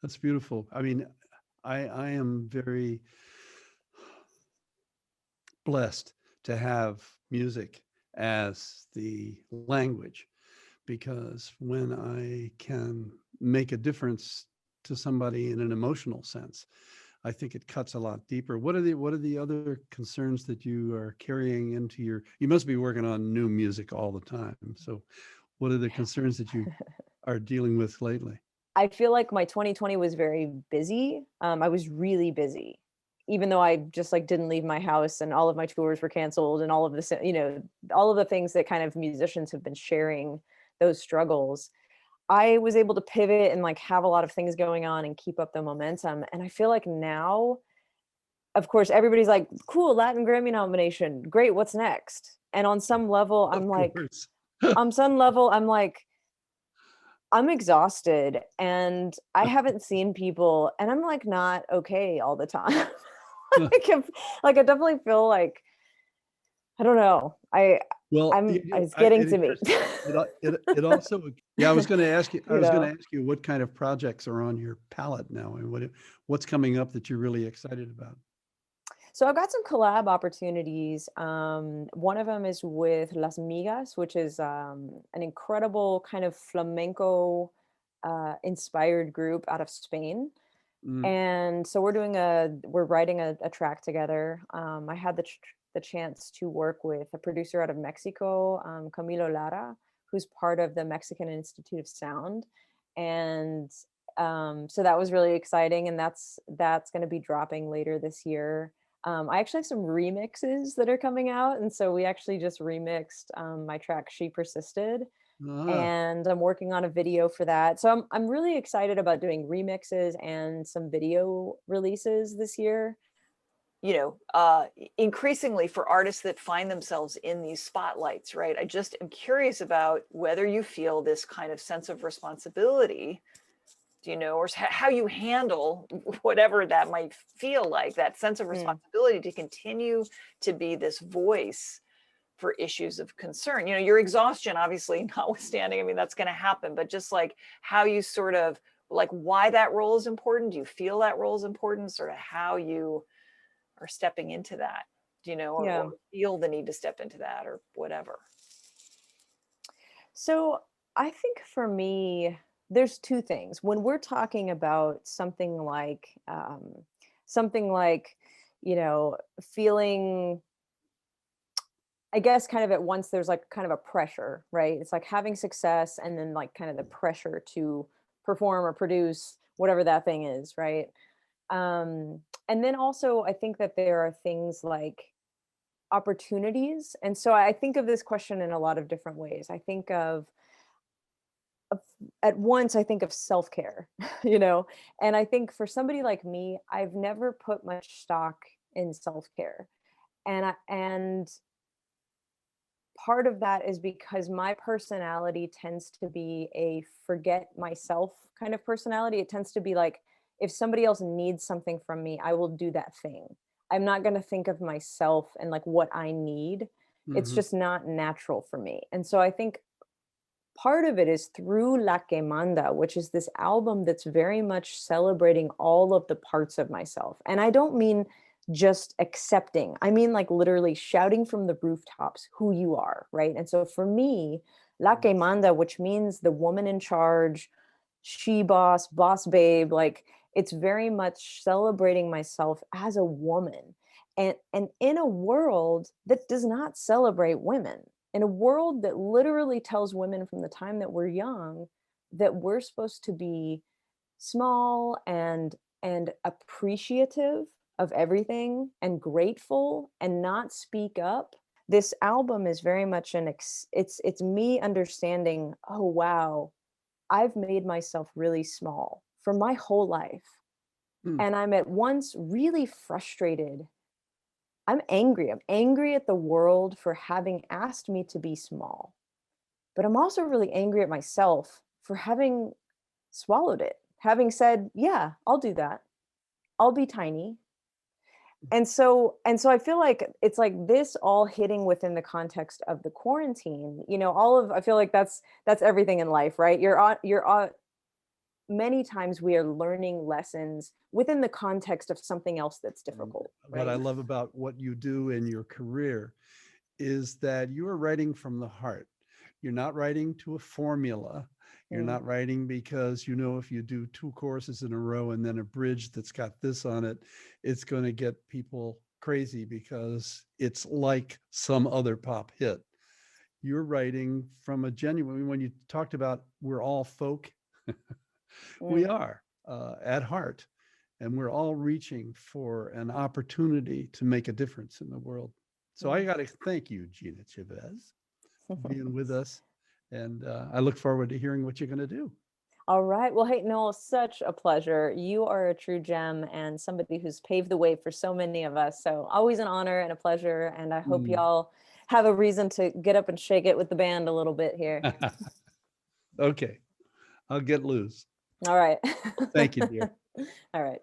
That's beautiful. I mean, I am very blessed to have music as the language, because when I can make a difference to somebody in an emotional sense, I think it cuts a lot deeper. What are the other concerns that you are carrying into your, you must be working on new music all the time. So what are the concerns that you are dealing with lately? I feel like my 2020 was very busy. I was really busy, even though I just like didn't leave my house and all of my tours were canceled and all of this, all of the things that kind of musicians have been sharing, those struggles. I was able to pivot and like have a lot of things going on and keep up the momentum. And I feel like now, of course, everybody's like, cool, Latin Grammy nomination. Great. What's next? And on some level, Of course. I'm like, I'm exhausted and I haven't seen people and I'm like not okay all the time. like, like I definitely feel like I don't know. Well, It's getting it to me. occurs, it also, yeah, I was going to ask you, you know. what kind of projects are on your palette now, and what's coming up that you're really excited about? So I've got some collab opportunities. One of them is with Las Migas, which is an incredible kind of flamenco inspired group out of Spain. Mm, And so we're writing a track together. I had the chance to work with a producer out of Mexico, Camilo Lara, who's part of the Mexican Institute of Sound. And so that was really exciting. And that's going to be dropping later this year. I actually have some remixes that are coming out. And so we actually just remixed my track She Persisted, ah, and I'm working on a video for that. So I'm really excited about doing remixes and some video releases this year. Increasingly for artists that find themselves in these spotlights, right? I just am curious about whether you feel this kind of sense of responsibility, or how you handle whatever that might feel like, that sense of Mm, responsibility to continue to be this voice for issues of concern. Your exhaustion, obviously, notwithstanding, I mean, that's going to happen, but just like how you sort of like why that role is important. Do you feel that role is important? Sort of how you are stepping into that, or yeah. feel the need to step into that or whatever. So I think for me, there's two things. When we're talking about something like, feeling, I guess kind of at once there's like kind of a pressure, right? It's like having success and then like kind of the pressure to perform or produce whatever that thing is, right? And then also I think that there are things like opportunities. And so I think of this question in a lot of different ways. I think of at once I think of self-care, and I think for somebody like me, I've never put much stock in self-care. And part of that is because my personality tends to be a forget myself kind of personality. It tends to be like, if somebody else needs something from me, I will do that thing. I'm not going to think of myself and like what I need. It's mhm. just not natural for me. And so I think part of it is through La Que Manda, which is this album that's very much celebrating all of the parts of myself. And I don't mean just accepting, I mean like literally shouting from the rooftops who you are, right? And so for me, La Que Manda, which means the woman in charge, she boss, boss babe, like it's very much celebrating myself as a woman. And in a world that does not celebrate women, in a world that literally tells women from the time that we're young that we're supposed to be small and appreciative of everything and grateful and not speak up. This album is very much it's me understanding, oh wow, I've made myself really small for my whole life, Mm. and I'm at once really frustrated. I'm angry. I'm angry at the world for having asked me to be small. But I'm also really angry at myself for having swallowed it, having said, "Yeah, I'll do that. I'll be tiny." And so I feel like it's like this all hitting within the context of the quarantine. All of I feel like that's everything in life, right? many times we are learning lessons within the context of something else that's difficult. What I Right? love about what you do in your career is that you are writing from the heart. You're not writing to a formula. You're Mm, not writing because you know if you do 2 courses in a row and then a bridge that's got this on it, it's going to get people crazy because it's like some other pop hit. You're writing from a genuine, when you talked about we're all folk, we mm, are at heart, and we're all reaching for an opportunity to make a difference in the world. So I mm. got to thank you, Gina Chavez, for being with us. And I look forward to hearing what you're going to do. All right. Well, hey, Noel, such a pleasure. You are a true gem and somebody who's paved the way for so many of us. So always an honor and a pleasure. And I hope Mm. y'all have a reason to get up and shake it with the band a little bit here. Okay, I'll get loose. All right. Thank you, dear. All right.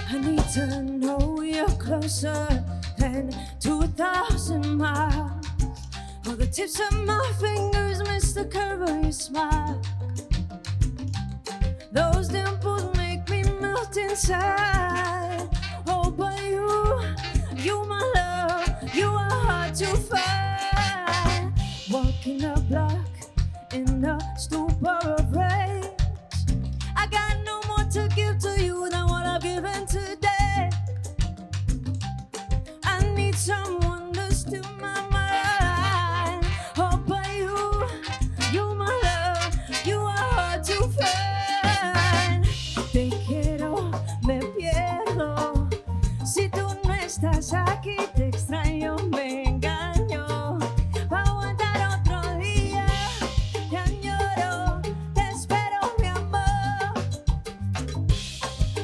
I need to know you're closer than 2,000 miles. Oh, the tips of my fingers miss the curve of your smile. Those dimples make me melt inside. Oh, but you my love, you are hard to find. Walking a block in a stupor of rage. I got no more to give to you than what I've given today. I need someone to steal my mind. Oh, but you my love, you are hard to find. Te quiero, me pierdo. Si tú no estás aquí, te extraño, me engaño. Pa' aguantar otro día, te añoro, te espero, mi amor.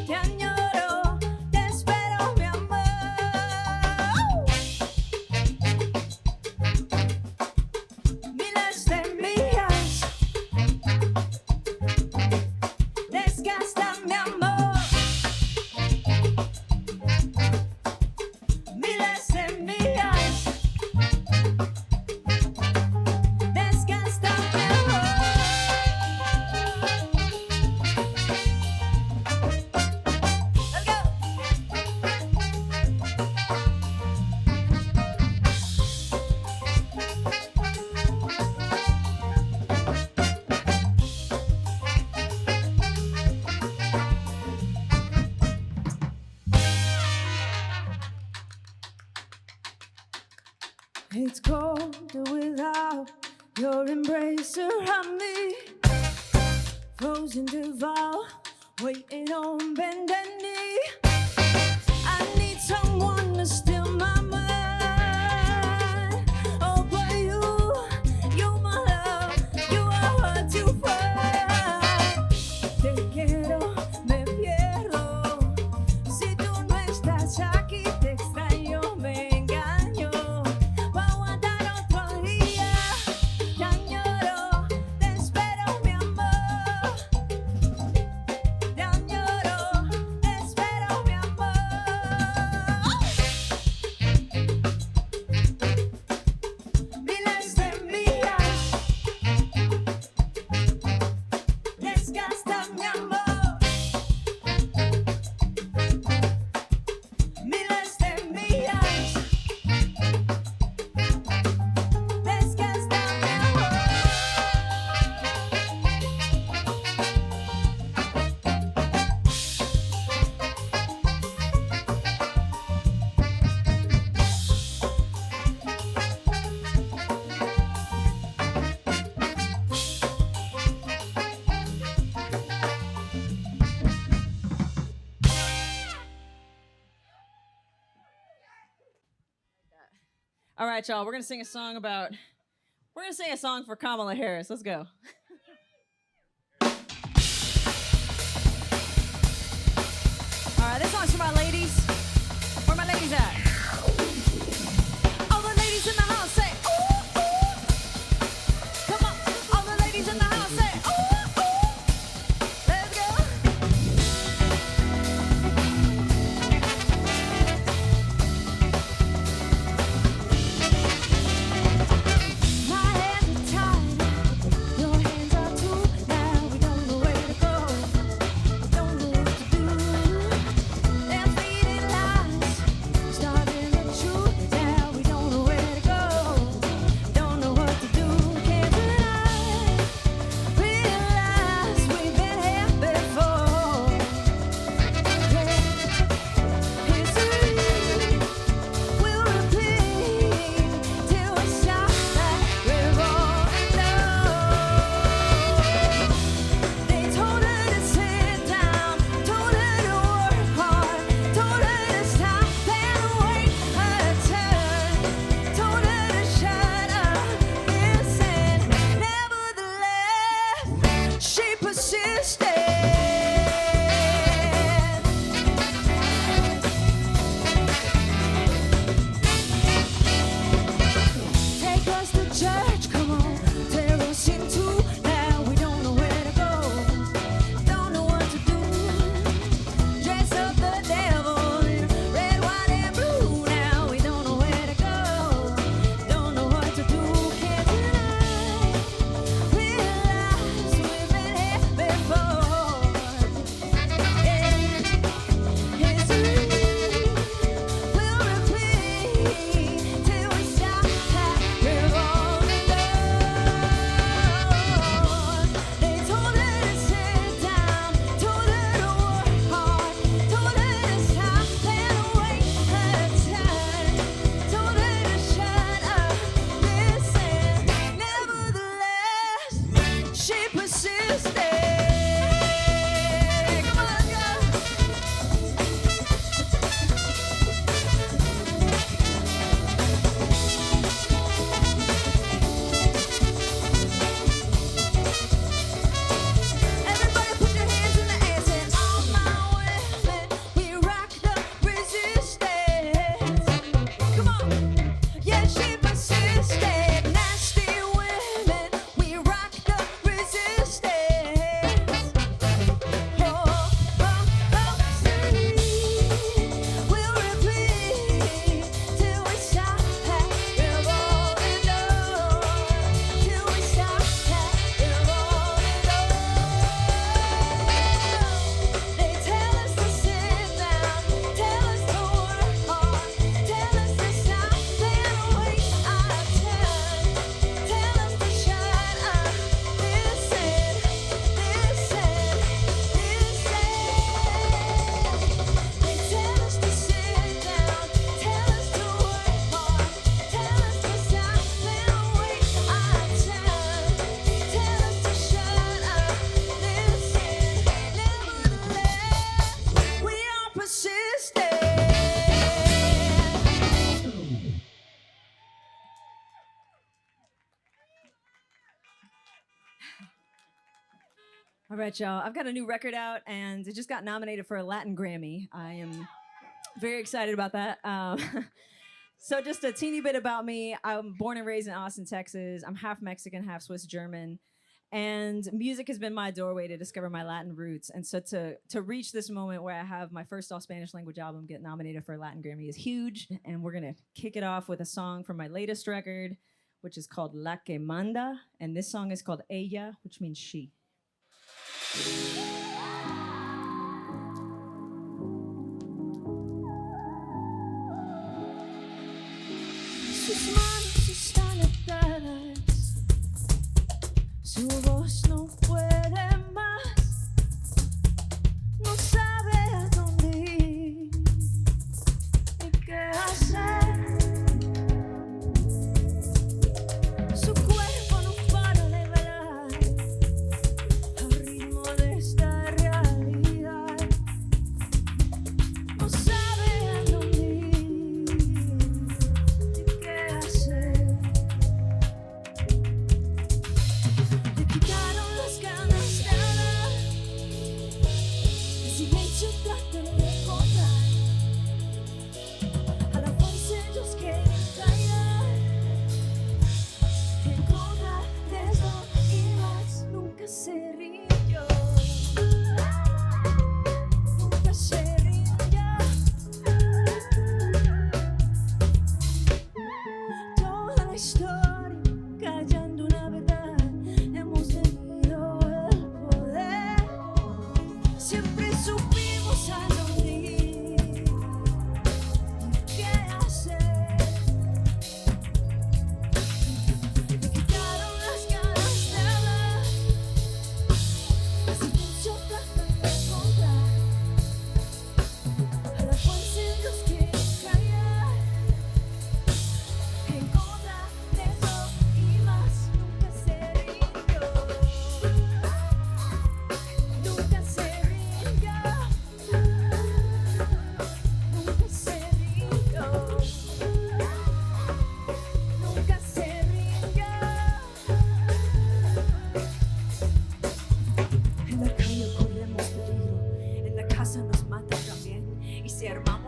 Te añoro, te espero, mi amor. Miles de millas desgastan mi amor. Miles de millas desgastan mi amor. Let's go. It's cold without your embrace around me. Frozen devour, waiting on bended knee. I need someone to steal my mind. Oh, but you my love, you are hard to find. Te quiero, me pierdo. Si tú no estás aquí, te extraño, me engaño. Pa' aguantar otro día, te añoro, te espero, mi amor. Te añoro, te All right, y'all. We're gonna sing a song for Kamala Harris. Let's go. All right, this song's for my ladies. Where my ladies at? All the ladies in the house say, ooh, ooh. Come on. All the ladies in the house say, ooh, ooh. Let's go. My hands are tied, your hands are too. Now we don't know where to go, we don't know what to do. They're feeding lies, starting the truth. Now we don't know where to go, don't know what to do. Can't deny, realize we've been here before. History will repeat till we stop that revolving door. They told her to sit down, told her to work hard, told her to stop and wait her turn, told her to shut up, listen. Nevertheless, she persisted. Take us to church, come on, tear us in two. Now we don't know where to go, don't know what to do. Dress up the devil in red, white, and blue. Now we don't know where to go, don't know what to do. Can't deny, realize we've been here before. History will repeat till we stop that revolving door. They told her to sit down, told her to work hard, told her to stop and wait her turn, told her to shut up, listen. Nevertheless, she persisted. Come on, girl. Everybody put your hands in the air, say, all my women, we rock the resistance. Come on. Yeah, she persisted. Nasty women, we rock the resistance. Oh, oh, oh, see, we'll repeat till we stop that revolving door, till we stop that revolving door. They tell us to sit down, tell us to work hard, tell us to stop and wait our turn, tell us to shut up, listen, listen, listen. They tell us to sit down, tell us to work hard, tell us to stop and wait our turn, tell us to shut up, listen. Nevertheless, we are persistent. All right, y'all. I've got a new record out, and it just got nominated for a Latin Grammy. I am very excited about that. So just a teeny bit about me. I'm born and raised in Austin, Texas. I'm half Mexican, half Swiss German. And music has been my doorway to discover my Latin roots. And so to reach this moment where I have my first all Spanish language album get nominated for a Latin Grammy is huge. And we're going to kick it off with a song from my latest record, which is called La Que Manda. And this song is called Ella, which means she. Sus manos están atadas, su voz no puede más, no sabe a dónde ir ni qué hacer. Su cuerpo no para de bailar al ritmo de esta realidad, no sabe a dónde ir ni qué hacer.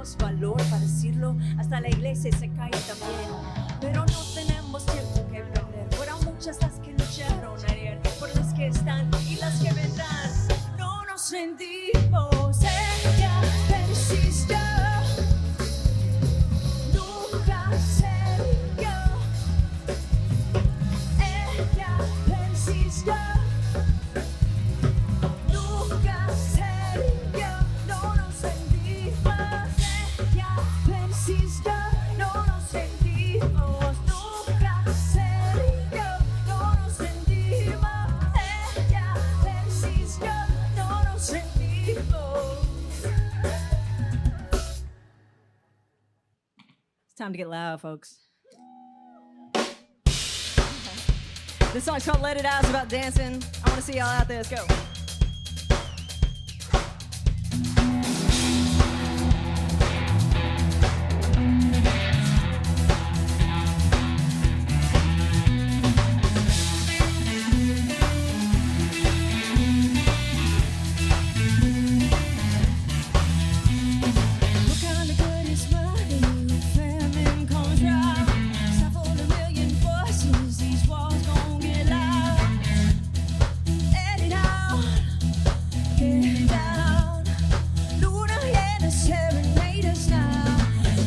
tenemos valor para decirlo, hasta la iglesia se cae también. Pero no tenemos tiempo que perder. Fueron muchas las que lucharon ayer, por las que están y las que vendrán. No nos rendimos, ella persistió. Nunca se rindió. Ella persistió. Nunca se rindió. No nos rendimos. Ella persistió. No nos rendimos. Nunca se rindió. No nos rendimos. Ella persistió. No nos rendimos. It's time to get loud, folks. This song's called Let It Out. It's about dancing. I want to see y'all out there. Let's go. What kind of good is money? Famine comes round. Stifle a million voices. These walls gon' get loud. Let it out. Get down. Luna and the serenade us now.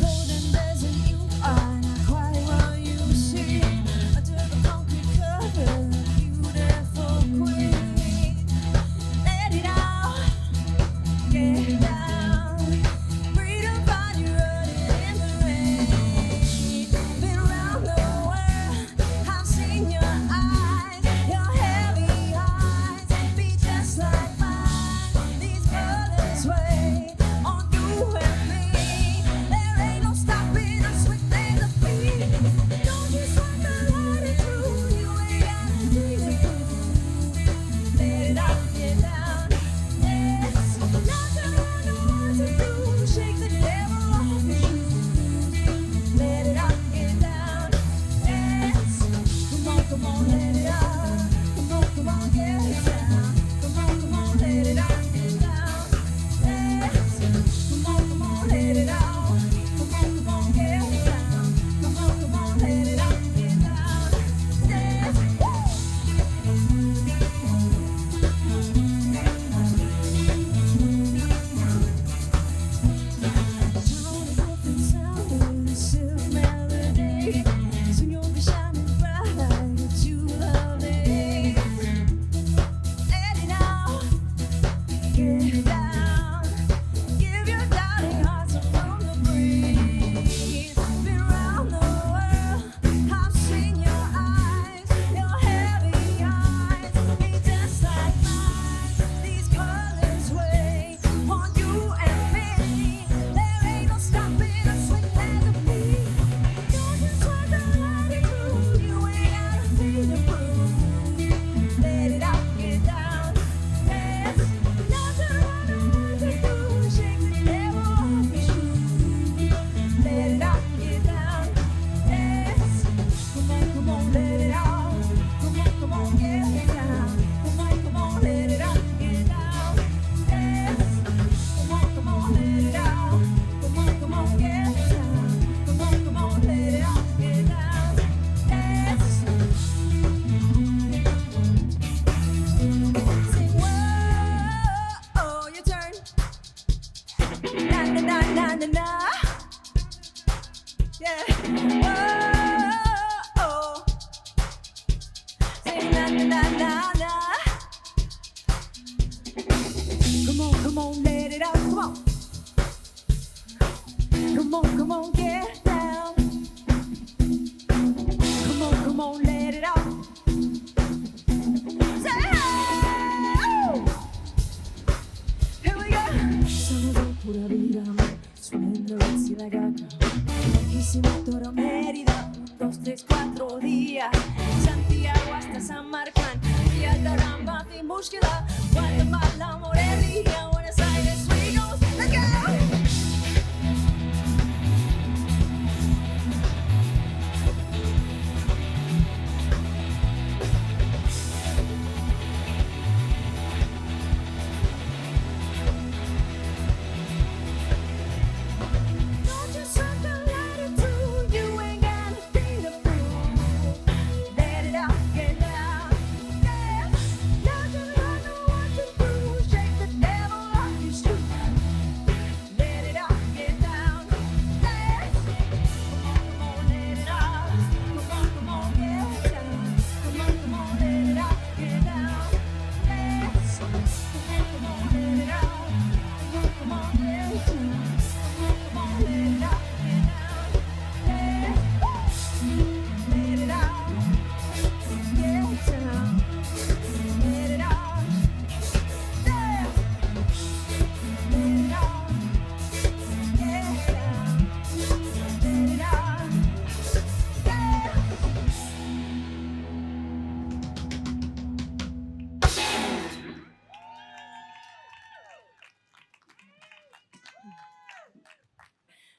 Golden desert, you are not quite what you see. Under the concrete cover, beautiful queen. Let it out. Get down. Freedom find you running in the rain. Been around the world, I've seen your eyes, your heavy eyes, be just like mine. These colors weigh on you and me. There ain't no stopping us with the beat. Don't you sweat the light through, you ain't gotta be the proof. Let it out, get down. It's not to know what to do. Shake the devil off your shoes. Let it out, get down. It's come on, let it out. Come on, get it down. Come on, let it out, get down. It's come on, let it out. Come on, get it down. Come on, let it out, get down. It's These colors weigh on you and me. There ain't no stopping us with the beat. Don't you sweat the light through, you ain't gotta be the proof. Let it out, get down. It's not to know what to do. Shake the devil off your shoes. Let it out, get down. It's come on, let it out. Come on, get it down. Come on, let it out, get down. It's come on, let it out. Come on, get it down. Come on, let it out, get down. It's sing whoa, your turn. Na na na na na na. Yeah. Whoa. Say na na na na na. Come on, let it out. Come on, get down. Come on, let it out. Say hey! Here we go. Sono pura vida, subiendo así la gata. Loquísimo Toro Mérida, 1, 2, 3, 4 días. Santiago hasta San Marcán, Villa Taramba, fin búsqueda. Guatemala, Morelia, Buenos Aires, we go. Let's go.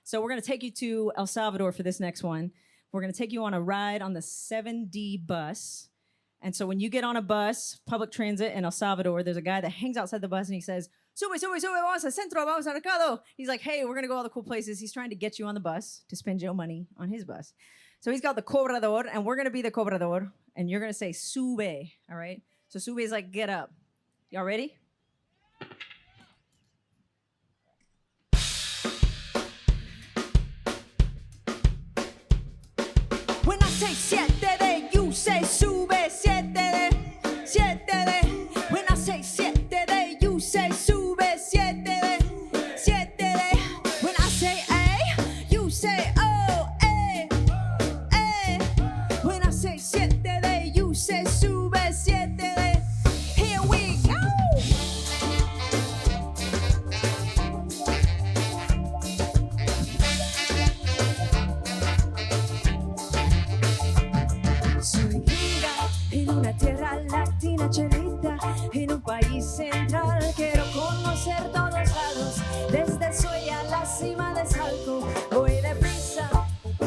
So we're going to take you to El Salvador for this next one. We're going to take you on a ride on the 7D bus. And so when you get on a bus, public transit in El Salvador, there's a guy that hangs outside the bus and he says, sube, sube, sube, vamos al centro, vamos al mercado. He's like, hey, we're going to go all the cool places. He's trying to get you on the bus to spend your money on his bus. So he's called the cobrador, and we're going to be the cobrador, and you're going to say sube, all right? So sube is like, get up. Y'all ready? When I say siete de, you say sube, siete de, siete de. When I say siete de, you say sube, siete de, siete de. When I say A, you say oh, eh. When I say siete de, you say sube, siete de. Here we go. Soy gringa en una tierra latina chelita, en un país central. Quiero conocer todos lados, desde Soy a la cima de Salto. Voy deprisa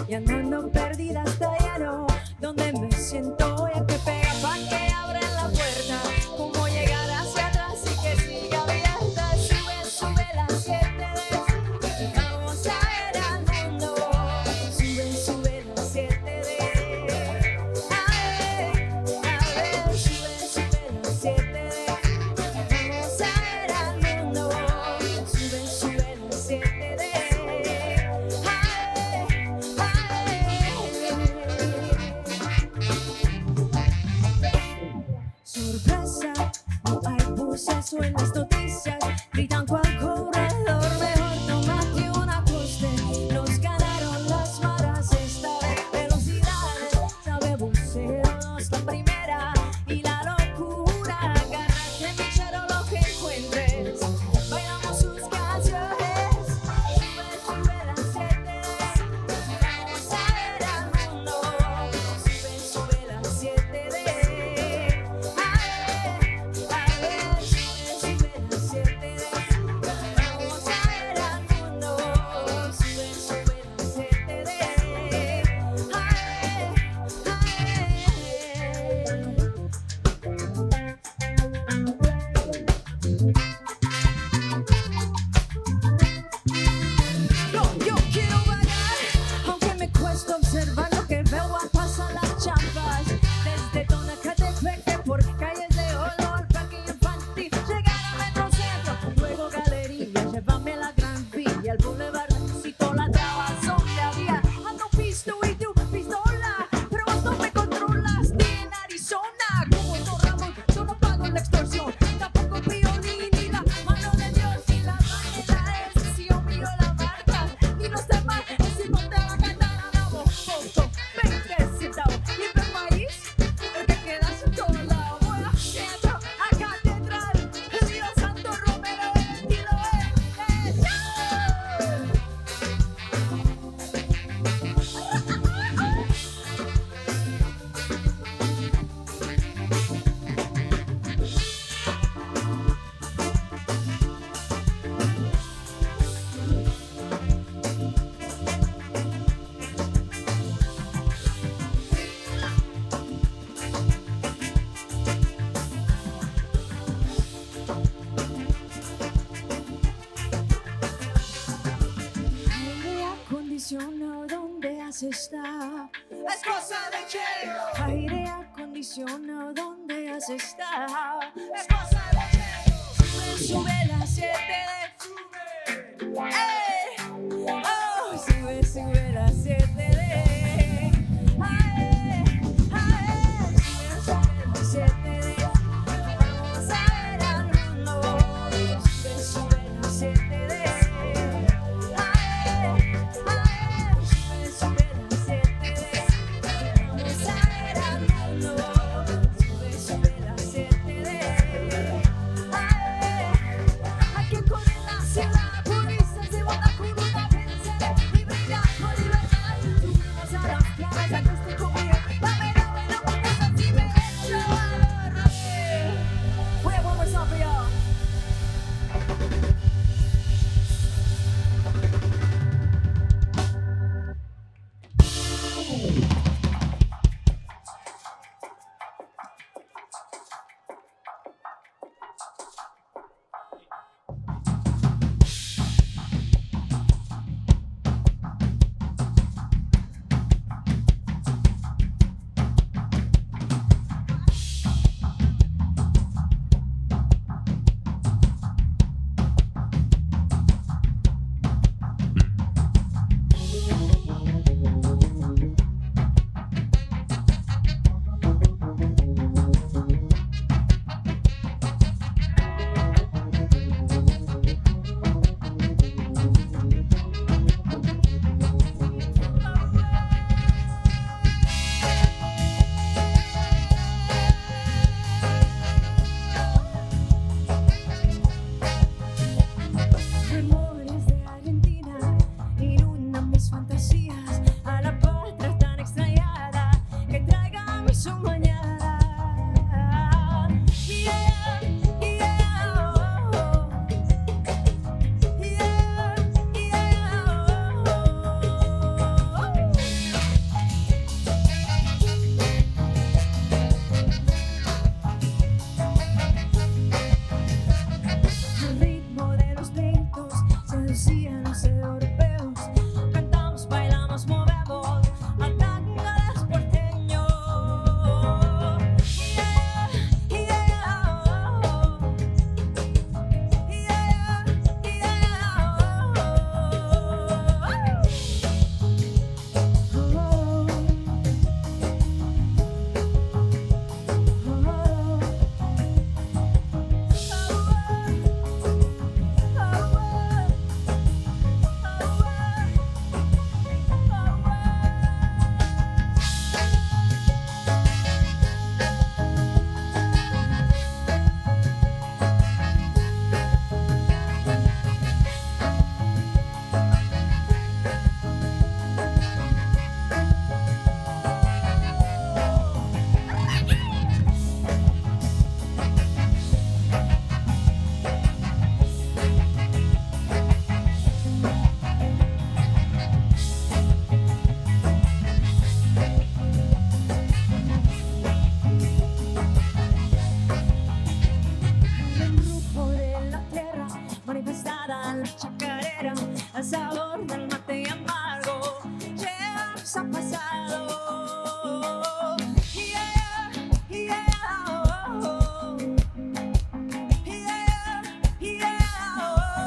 y andando perdida hasta llano, donde me siento voy a que pega pa' que abran la puerta. Cómo llegar hacia atrás y que siga abierta. Sube, sube las 7 de, vamos a ver al mundo. Sube, sube las 7 de. Sube, sube las 7 de, vamos a ver al mundo. Sube, sube las 7 de. Sorpresa, no hay buses o en las noticias gritan cual cobrador, mejor tómate una coste. Nos ganaron las maras esta vez, velocidades, sabe buceo, nos la primera y la locura. Agárrate michero lo que encuentres, bailamos sus canciones. Sube, sube las 7, vamos a ver al mundo. Sube, sube las 7 de. Yo quiero bailar, aunque me cuesta observar lo que veo a pasar las chapas. Desde Tonacatepec por calles de oro al parque infantil, llegar a Metro Centro, luego galería, llévame a la Gran Villa, el Boulevard Cito, la traba donde había. Ando pisto y tú pistola, pero vos no me controlas ni en Arizona. Como Torramos, yo no pago la extorsión, tampoco Piolín ni la mano de Dios, ni la manera es si yo miro la marca, ni los demás, si no te va a cantar a la foto, 20 centavos, y en el país, el que quedas en todos lados, voy a centro, a catedral, el río Santo Romero, el estilo es ¡chao! Aire acondicionado, ¿dónde has estado? Es cosa de Che. Aire acondicionado, ¿dónde has estado? Es cosa de Che. Sube, sube las 7 de. Oh, sube, sube las 7 de. Sube, sube las 7 de. Vamos a ver al mundo. Sube, sube las 7 de. Sube, sube las 7 de. Vamos a ver al mundo. Sube, sube las 7 de. Hay que correr la ciudad, policías y botas. nos ha pasado. Yeah, yeah, oh, yeah, yeah, oh.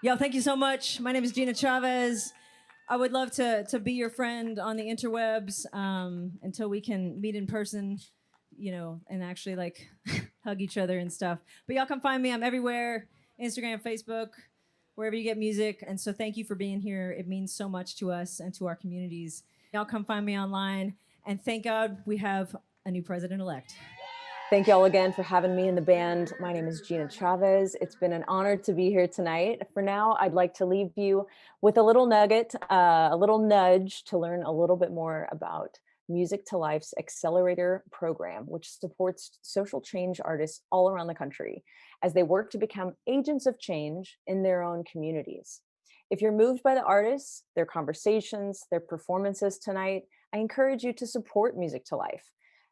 Yo, thank you so much. My name is Gina Chavez. I would love to be your friend on the interwebs until we can meet in person, you know, and actually like hug each other and stuff. But y'all come find me. I'm everywhere, Instagram, Facebook, wherever you get music. And so thank you for being here. It means so much to us and to our communities. Y'all come find me online. And thank God we have a new president-elect. Thank you all again for having me in the band. My name is Gina Chavez. It's been an honor to be here tonight. For now, I'd like to leave you with a little nugget, a little nudge to learn a little bit more about Music to Life's Accelerator program, which supports social change artists all around the country as they work to become agents of change in their own communities. If you're moved by the artists, their conversations, their performances tonight, I encourage you to support Music to Life.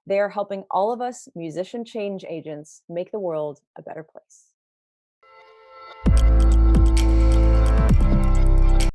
They are helping all of us musician change agents make the world a better place.